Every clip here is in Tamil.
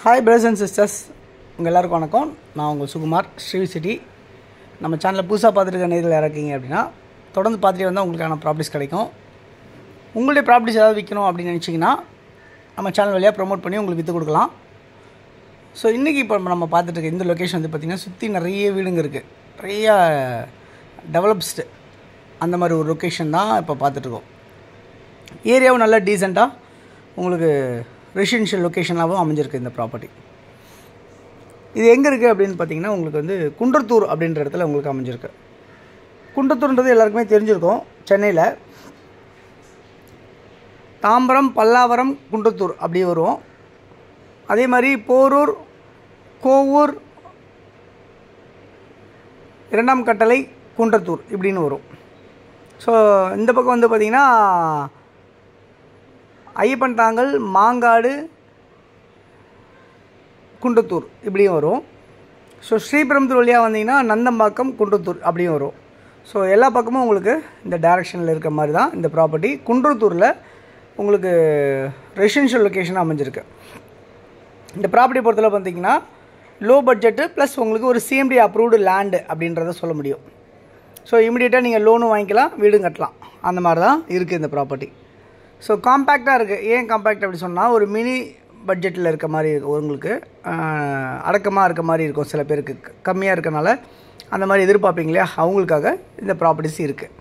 ஹாய் பிரதர்ஸ் அண்ட் சிஸ்டர்ஸ், உங்கள் எல்லாருக்கும் வணக்கம். நான் உங்கள் சுகுமார், ஸ்ரீ சிட்டி. நம்ம சேனலில் புதுசாக பார்த்துருக்க நேரில் இறக்கிங்க அப்படின்னா தொடர்ந்து பார்த்துட்டு வந்தால் உங்களுக்கான ப்ராப்பர்ட்டிஸ் கிடைக்கும். உங்களுடைய ப்ராப்பர்ட்டிஸ் ஏதாவது விற்கணும் அப்படின்னு நினச்சிங்கன்னா நம்ம சேனல் வழியாக ப்ரொமோட் பண்ணி உங்களுக்கு விற்று கொடுக்கலாம். ஸோ இன்றைக்கி இப்போ நம்ம பார்த்துட்டு இருக்க இந்த லொக்கேஷன் வந்து பார்த்திங்கன்னா சுற்றி நிறைய வீடுங்க இருக்குது, நிறைய டெவலப்ஸ்டு அந்த மாதிரி ஒரு லொக்கேஷன் தான் இப்போ பார்த்துட்ருக்கோம். ஏரியாவும் நல்லா டீசெண்டாக உங்களுக்கு ரெசிடென்ஷியல் லொக்கேஷனாகவும் அமைஞ்சிருக்கு இந்த ப்ராப்பர்ட்டி. இது எங்கே இருக்குது அப்படின்னு பார்த்தீங்கன்னா உங்களுக்கு வந்து குன்றத்தூர் அப்படின்ற இடத்துல உங்களுக்கு அமைஞ்சிருக்கு. குன்றத்தூர்ன்றது எல்லாருக்குமே தெரிஞ்சிருக்கும். சென்னையில் தாம்பரம், பல்லாவரம், குன்றத்தூர் அப்படி வரும். அதே மாதிரி போரூர், கோவூர், இரண்டாம் கட்டளை, குன்றத்தூர் இப்படின்னு வரும். ஸோ இந்த பக்கம் வந்து பார்த்திங்கன்னா ஐயப்பன் தாங்கல், மாங்காடு, குன்றத்தூர் இப்படியும் வரும். ஸோ ஸ்ரீபெரும்புத்தூர் வழியாக வந்தீங்கன்னா நந்தம்பாக்கம், குன்றத்தூர் அப்படியும் வரும். ஸோ எல்லா பக்கமும் உங்களுக்கு இந்த டைரெக்ஷனில் இருக்க மாதிரி தான் இந்த ப்ராப்பர்ட்டி. குன்றத்தூரில் உங்களுக்கு ரெசிடென்ஷியல் லொக்கேஷன் அமைஞ்சிருக்கு. இந்த ப்ராப்பர்ட்டி பொறுத்தவரை பார்த்திங்கன்னா லோ பட்ஜெட்டு ப்ளஸ் உங்களுக்கு ஒரு சிஎம்டி அப்ரூவ்டு லேண்டு அப்படின்றத சொல்ல முடியும். ஸோ இமீடியட்டாக நீங்கள் லோனும் வாங்கிக்கலாம், வீடும் கட்டலாம். அந்த மாதிரி தான் இருக்குது இந்த ப்ராப்பர்ட்டி. ஸோ காம்பேக்டாக இருக்குது. ஏன் காம்பேக்ட் அப்படி சொன்னால் ஒரு மினி பட்ஜெட்டில் இருக்க மாதிரி இருக்கும், உங்களுக்கு அடக்கமாக இருக்க மாதிரி இருக்கும். சில பேருக்கு கம்மியாக இருக்கனால அந்த மாதிரி எதிர்பார்ப்பீங்க இல்லையா, அவங்களுக்காக இந்த ப்ராப்பர்ட்டிஸ் இருக்குது.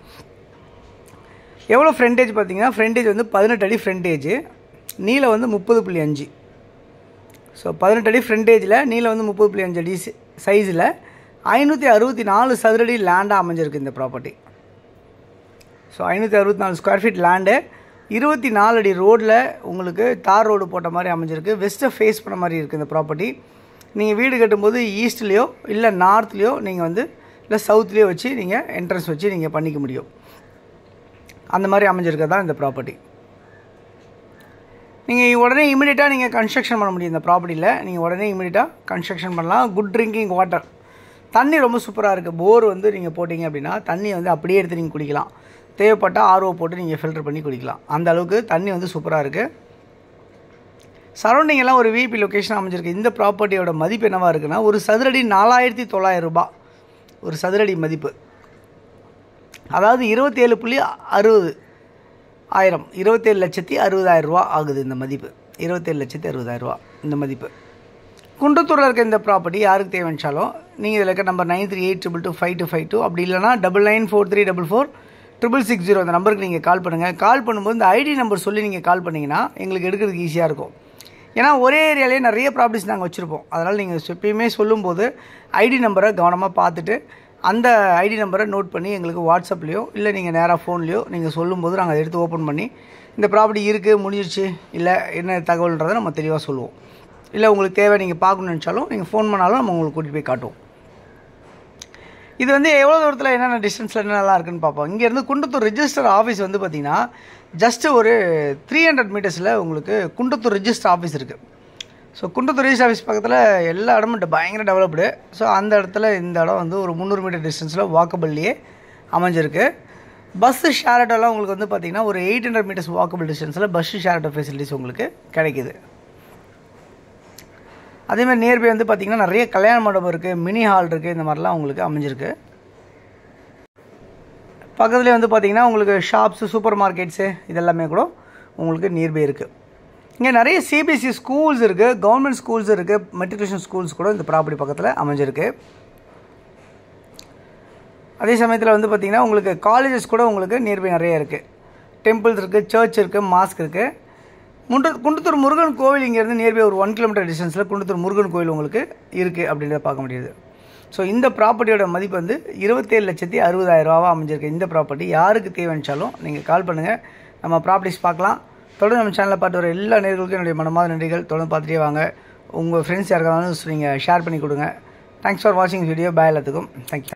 எவ்வளோ ஃப்ரண்டேஜ் பார்த்தீங்கன்னா ஃப்ரண்டேஜ் வந்து 18 அடி ஃப்ரண்டேஜ், நீளம் வந்து 30.5. ஸோ 18 அடி ஃப்ரண்டேஜில் நீளம் வந்து 30.5 அடி சைஸில் 564 சதுரடி லேண்டாக அமைஞ்சிருக்கு இந்த property. So 564 square feet land, 24 அடி ரோடில் உங்களுக்கு தார் ரோடு போட்ட மாதிரி அமைஞ்சிருக்கு. வெஸ்ட்டை ஃபேஸ் பண்ண மாதிரி இருக்குது இந்த ப்ராப்பர்ட்டி. நீங்கள் வீடு கட்டும்போது ஈஸ்ட்லேயோ இல்லை நார்த்லேயோ நீங்கள் வந்து இல்லை சவுத்லேயோ வச்சு நீங்கள் என்ட்ரன்ஸ் வச்சு நீங்கள் பண்ணிக்க முடியும். அந்த மாதிரி அமைஞ்சிருக்க தான் இந்த ப்ராப்பர்ட்டி. நீங்கள் உடனே இமீடியட்டாக நீங்கள் கன்ஸ்ட்ரக்ஷன் பண்ண முடியும். இந்த ப்ராப்பர்ட்டியில் நீங்கள் உடனே இமீடியட்டாக கன்ஸ்ட்ரக்ஷன் பண்ணலாம். குட் ட்ரிங்கிங் வாட்டர், தண்ணி ரொம்ப சூப்பராக இருக்குது. போர் வந்து நீங்கள் போட்டிங்க அப்படின்னா தண்ணி வந்து அப்படியே எடுத்து நீங்கள் குடிக்கலாம். தேவைப்பட்டால் ஆர்ஓ போட்டு நீங்கள் ஃபில்டர் பண்ணி குடிக்கலாம். அந்த அளவுக்கு தண்ணி வந்து சூப்பராக இருக்குது. சரௌண்டிங் எல்லாம் ஒரு விஐபி லொக்கேஷன் அமைஞ்சிருக்கு. இந்த ப்ராப்பர்ட்டியோட மதிப்பு என்னவாக இருக்குன்னா ஒரு சதுரடி 4900 ரூபாய் ஒரு சதுரடி மதிப்பு. அதாவது 27.60 ஆயிரம், 27,60,000 ரூபா ஆகுது இந்த மதிப்பு. 27,60,000 ரூபா இந்த மதிப்பு. குன்றத்தூரில் இருக்க இந்த ப்ராப்பர்ட்டி யாருக்கு தேவைச்சாலும் நீங்கள் இதில் இருக்க நம்பர் 9382225252 அப்படி இல்லைனா 9943444660 அந்த நம்பருக்கு நீங்கள் கால் பண்ணுங்கள். கால் பண்ணும்போது இந்த ஐடி நம்பர் சொல்லி நீங்கள் கால் பண்ணிங்கன்னா எங்களுக்கு எடுக்கிறதுக்கு ஈஸியாக இருக்கும். ஏன்னா ஒரே ஏரியாலே நிறைய ப்ராப்பர்ட்டிஸ் நாங்கள் வச்சுருப்போம். அதனால் நீங்கள் எப்பயுமே சொல்லும்போது ஐடி நம்பரை கவனமாக பார்த்துட்டு அந்த ஐடி நம்பரை நோட் பண்ணி எங்களுக்கு வாட்ஸ்அப்லேயோ இல்லை நீங்கள் நேராக ஃபோன்லேயோ நீங்கள் சொல்லும்போது நாங்கள் அதை எடுத்து ஓப்பன் பண்ணி இந்த ப்ராப்பர்ட்டி இருக்குது, முடிஞ்சிருச்சு, இல்லை என்ன தகவல்ன்றதை நம்ம தெளிவாக சொல்லுவோம். இல்லை உங்களுக்கு தேவை நீங்கள் பார்க்கணுன்னு நினச்சாலும் நீங்கள் ஃபோன் பண்ணாலும் நம்ம உங்களுக்கு கூட்டிகிட்டு போய் காட்டுவோம். இது வந்து எவ்வளோ தூரத்தில் என்னென்ன டிஸ்டன்ஸில் என்னென்னலாம் இருக்குன்னு பார்ப்போம். இங்கேருந்து குன்றத்தூர் ரெஜிஸ்டர் ஆஃபீஸ் வந்து பார்த்திங்கன்னா ஜஸ்ட்டு ஒரு 300 மீட்டர்ஸில் உங்களுக்கு குன்றத்தூர் ரெஜிஸ்டர் ஆஃபீஸ் இருக்குது. ஸோ குன்றத்தூர் ரெஜிஸ்டர் ஆஃபீஸ் பக்கத்தில் எல்லா இடமும் பயங்கர டெவலப்டு. ஸோ அந்த இடத்துல இந்த இடம் வந்து ஒரு 300 மீட்டர் டிஸ்டன்ஸில் வாக்கபிள்லேயே அமைஞ்சிருக்கு. பஸ்ஸு ஷேர் ஆட்டோலாம் உங்களுக்கு வந்து பார்த்திங்கன்னா ஒரு 800 மீட்டர்ஸ் வாக்கபிள் டிஸ்டன்ஸில் பஸ்ஸு ஷேர் ஆட்டோ ஃபெசிலிட்டிஸ் உங்களுக்கு கிடைக்கிது. அதேமாதிரி நியர்பை வந்து பார்த்திங்கன்னா நிறைய கல்யாண மண்டபம் இருக்குது, மினி ஹால் இருக்குது, இந்த மாதிரிலாம் உங்களுக்கு அமைஞ்சிருக்கு. பக்கத்துலேயே வந்து பார்த்திங்கன்னா உங்களுக்கு ஷாப்ஸு, சூப்பர் மார்க்கெட்ஸு இதெல்லாமே கூட உங்களுக்கு நியர்பை இருக்குது. இங்கே நிறைய சிபிஎஸ்சி ஸ்கூல்ஸ் இருக்குது, கவர்மெண்ட் ஸ்கூல்ஸ் இருக்குது, மெட்ரிகுலேஷன் ஸ்கூல்ஸ் கூட இந்த ப்ராப்பர்ட்டி பக்கத்தில் அமைஞ்சிருக்கு. அதே சமயத்தில் வந்து பார்த்திங்கன்னா உங்களுக்கு காலேஜஸ் கூட உங்களுக்கு நியர்பை நிறைய இருக்குது. டெம்பிள்ஸ் இருக்குது, சர்ச் இருக்குது, மாஸ்க் இருக்குது. குன்றத்தூர் முருகன் கோவில் இங்கேருந்து நியர்பை ஒரு 1 கிலோமீட்டர் டிஸ்டன்ஸில் குன்றத்தூர் முருகன் கோவில் உங்களுக்கு இருக்குது அப்படின்றத பார்க்க முடியுது. ஸோ இந்த ப்ராப்பர்ட்டியோட மதிப்பு வந்து 27,60,000 ரூபாவாக அமைஞ்சிருக்கு. இந்த ப்ராப்பர்ட்டி யாருக்கு தேவைச்சாலும் நீங்கள் கால் பண்ணுங்கள், நம்ம ப்ராப்பர்ட்டிஸ் பார்க்கலாம். தொடர்ந்து நம்ம சேனலில் பார்த்து வர எல்லா நேர்களுக்கும் என்னுடைய மனமார்ந்த நன்றிகள். தொடர்ந்து பார்த்துட்டே வாங்க. உங்கள் ஃப்ரெண்ட்ஸ் யாருக்காவது நீங்கள் ஷேர் பண்ணி கொடுங்க. தேங்க்ஸ் ஃபார் வாட்சிங் வீடியோ. பாய் எல்லாத்துக்கும். தேங்க்யூ.